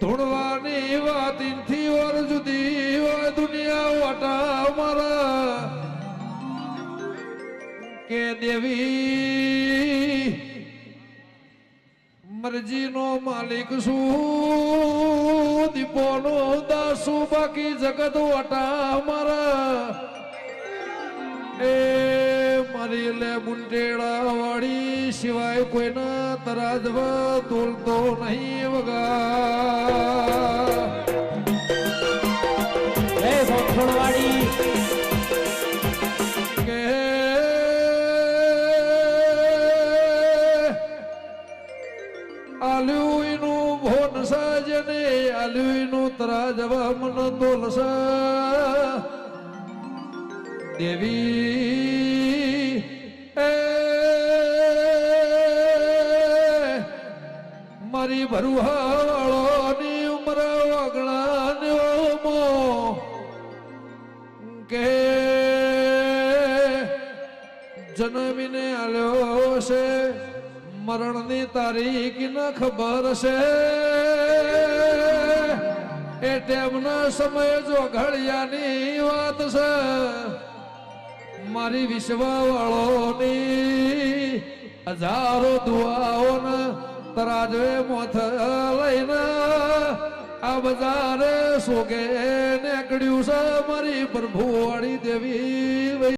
ધૂણવાની વાતીથી ઓર જુદી હોય દુનિયા વાટા મારા કે દેવી મરજીનો માલિક શું દીપોનો દાસુ બાકી જગત વાટા મારા એ મારી લે બુંટેડા વાળી સિવાય કોઈના તરાજવા તોલતો નહીં વગા જય સોખણવાડી કે આલ્યુઈનું ભોન સાજને આલ્યુઈનું તરાજવા મન તોલસા દેવી એ મારી ભરુહાળોની ઉમર વગણાનો કે જન્મીને આલ્યો છે મરણની તારીખ ન ખબર છે એ ટેમના સમય જો ઘડિયાની વાત છે મારી વિશ્વવાળોની હજારો દુઆઓના તરાજવે મોથ લઈને આ બજારે સોગે નીકળ્યું છે મારી પ્રભુવાળી દેવી